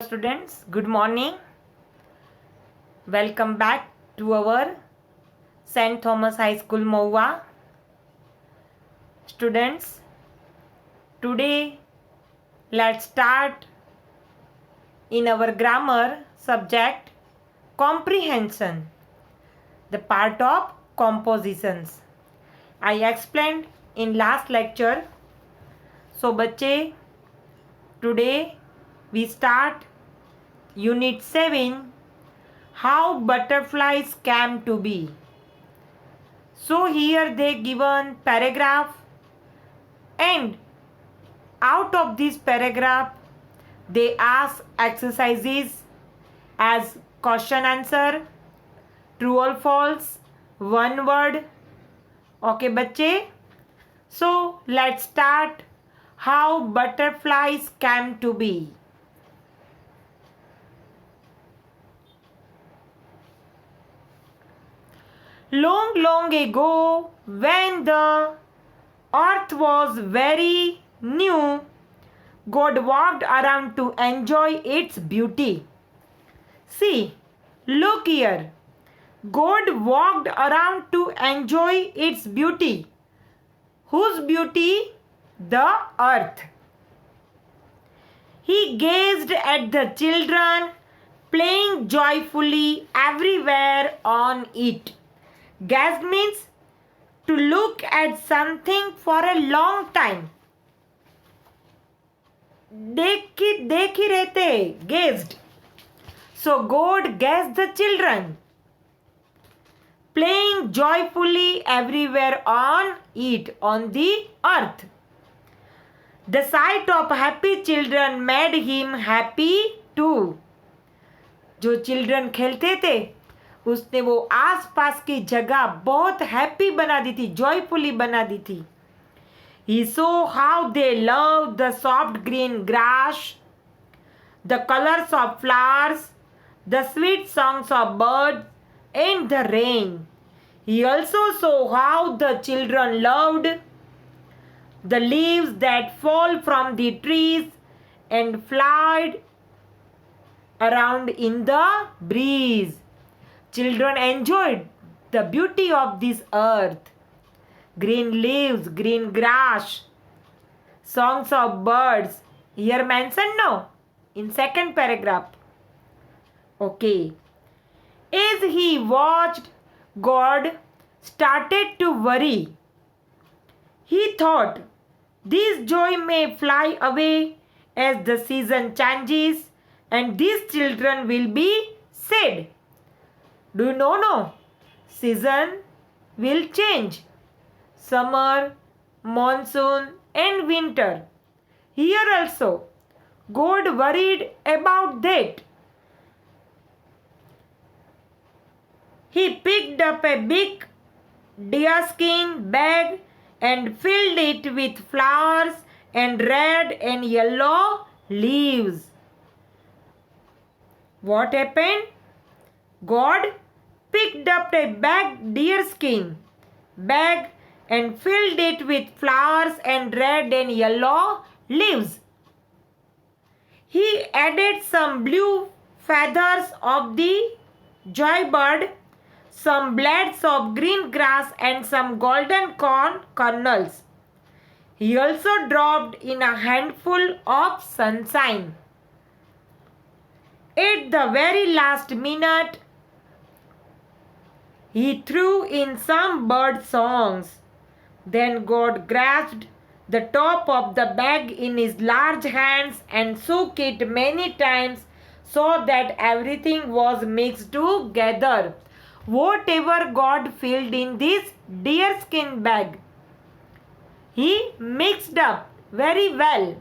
Students, good morning. Welcome back to our St. Thomas High School Moua. Students, today let's start in our grammar subject comprehension, the part of compositions. I explained in last lecture. So बच्चे, today we start Unit 7, How Butterflies Came to Be. So here they given paragraph, and out of this paragraph they ask exercises as question answer, true or false, one word. Okay बच्चे, so let's start how butterflies came to be. Long, long ago, when the earth was very new, God walked around to enjoy its beauty. See, look here. God walked around to enjoy its beauty. Whose beauty? The earth. He gazed at the children playing joyfully everywhere on it. Gaze means to look at something for a long time. देख ही रहते, gazed. So God gazed the children playing joyfully everywhere on it, on the earth. The sight of happy children made him happy too. जो children खेलते थे उसने वो आसपास की जगह बहुत हैप्पी बना दी थी, जॉयफुली बना दी थी. He saw how they loved the soft green grass, the colors of flowers, the sweet songs of birds, and the rain. He also saw how the children loved the leaves that fall from the trees and fly around in the breeze. Children enjoyed the beauty of this earth. Green leaves, green grass, songs of birds. Here mentioned no, in second paragraph. Okay. As he watched, God started to worry. He thought, this joy may fly away as the season changes and these children will be sad. Do you know? No? Season will change. Summer, monsoon and winter. Here also, God worried about that. He picked up a big deerskin bag and filled it with flowers and red and yellow leaves. What happened? God picked up a deerskin bag and filled it with flowers and red and yellow leaves. He added some blue feathers of the joybird, some blades of green grass and some golden corn kernels. He also dropped in a handful of sunshine. At the very last minute, he threw in some bird songs. Then God grasped the top of the bag in his large hands and shook it many times so that everything was mixed together. Whatever God filled in this deerskin bag, he mixed up very well.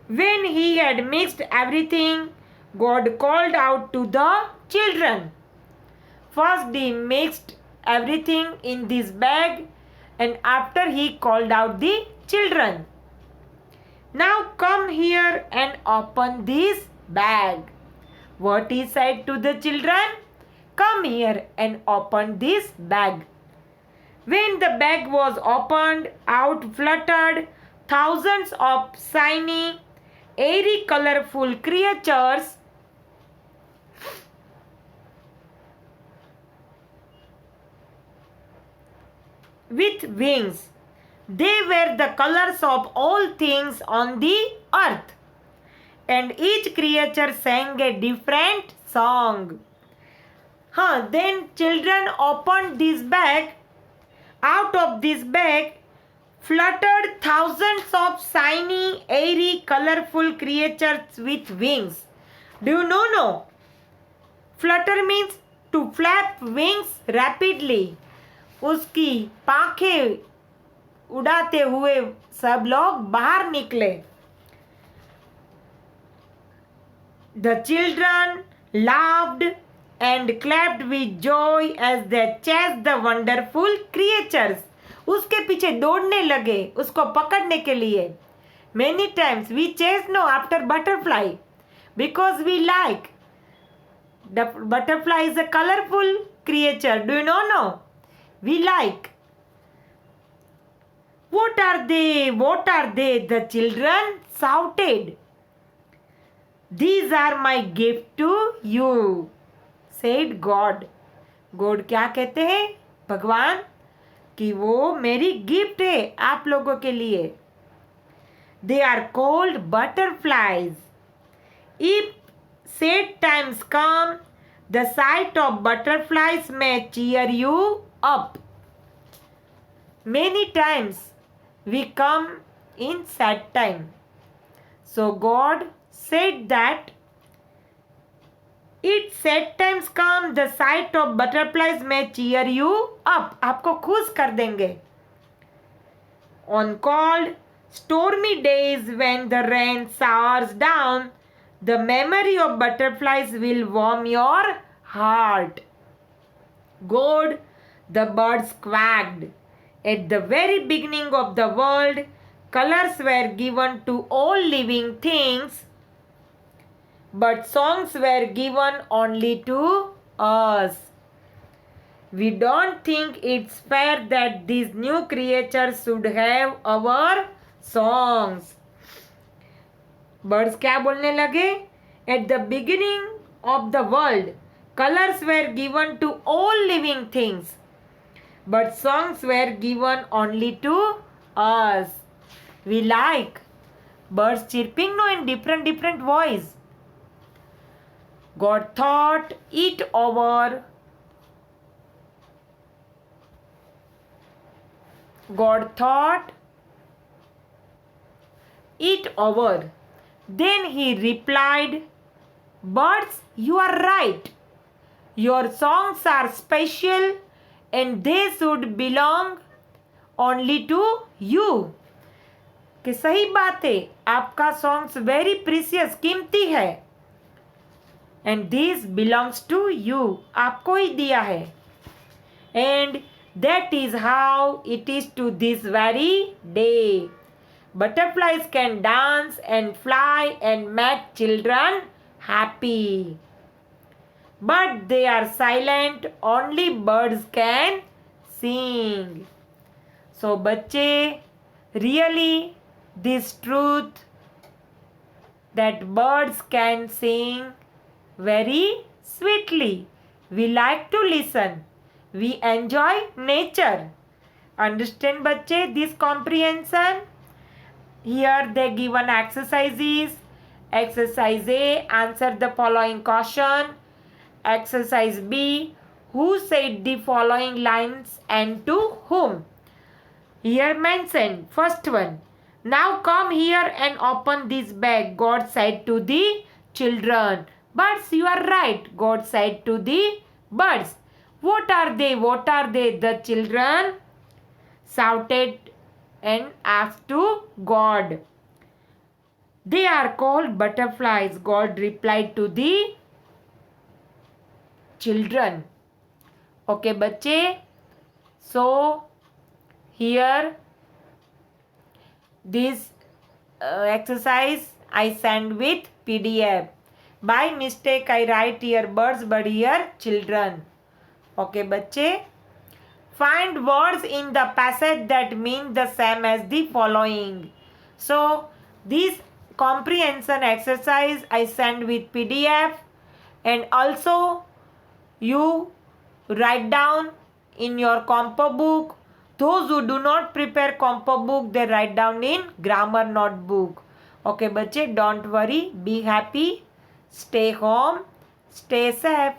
When he had mixed everything, God called out to the children. First he mixed everything in this bag and after he called out the children. Now come here and open this bag. What he said to the children? Come here and open this bag. When the bag was opened, out fluttered thousands of shiny airy colorful creatures with wings. They were the colors of all things on the earth, and each creature sang a different song. Then children opened this bag. Out of this bag fluttered thousands of shiny, airy, colorful creatures with wings. Do you know? Flutter means to flap wings rapidly. उसकी पाखें उड़ाते हुए सब लोग बाहर निकले. The children laughed and clapped with joy as they chased the wonderful creatures. उसके पीछे दौड़ने लगे उसको पकड़ने के लिए. Many times we chase after butterfly because we like. The butterfly is a colorful creature. Do you know? We like. What are they? What are they? The children shouted. These are my gift to you, said God. God क्या कहते हैं? भगवान कि वो मेरी gift है आप लोगों के लिए. They are called butterflies. If sad times come, the sight of butterflies may cheer you up. Many times we come in sad time. So God said that if sad times come, the sight of butterflies may cheer you up. आपको खुश कर देंगे. On cold, stormy days when the rain showers down, the memory of butterflies will warm your heart. God, the birds quacked. At the very beginning of the world, colors were given to all living things, but songs were given only to us. We don't think it's fair that these new creatures should have our songs. Birds क्या बोलने लगे? At the beginning of the world, colors were given to all living things, but songs were given only to us. We like birds chirping in different voice. God thought it over. Then he replied, birds, you are right. Your songs are special and they should belong only to you. कि सही बात है, आपका songs very precious, कीमती है. And this belongs to you, आपको ही दिया है. And that is how it is to this very day. Butterflies can dance and fly and make children happy. But they are silent, only birds can sing. So बच्चे, really this truth that birds can sing very sweetly. We like to listen. We enjoy nature. Understand बच्चे this comprehension? Here they given exercises. Exercise A, answer the following question. Exercise B, who said the following lines and to whom? Here mentioned, first one. Now come here and open this bag, God said to the children. Birds, you are right, God said to the birds. What are they? What are they? The children shouted and asked to God. They are called butterflies, God replied to the children. Okay, बच्चे. So here this exercise I send with PDF. By mistake I write here birds but here children. Okay, बच्चे. Find words in the passage that mean the same as the following. So this comprehension exercise I send with PDF, and also you write down in your compo book. Those who do not prepare compo book, they write down in grammar notebook. Okay बच्चे, don't worry, be happy, stay home, stay safe.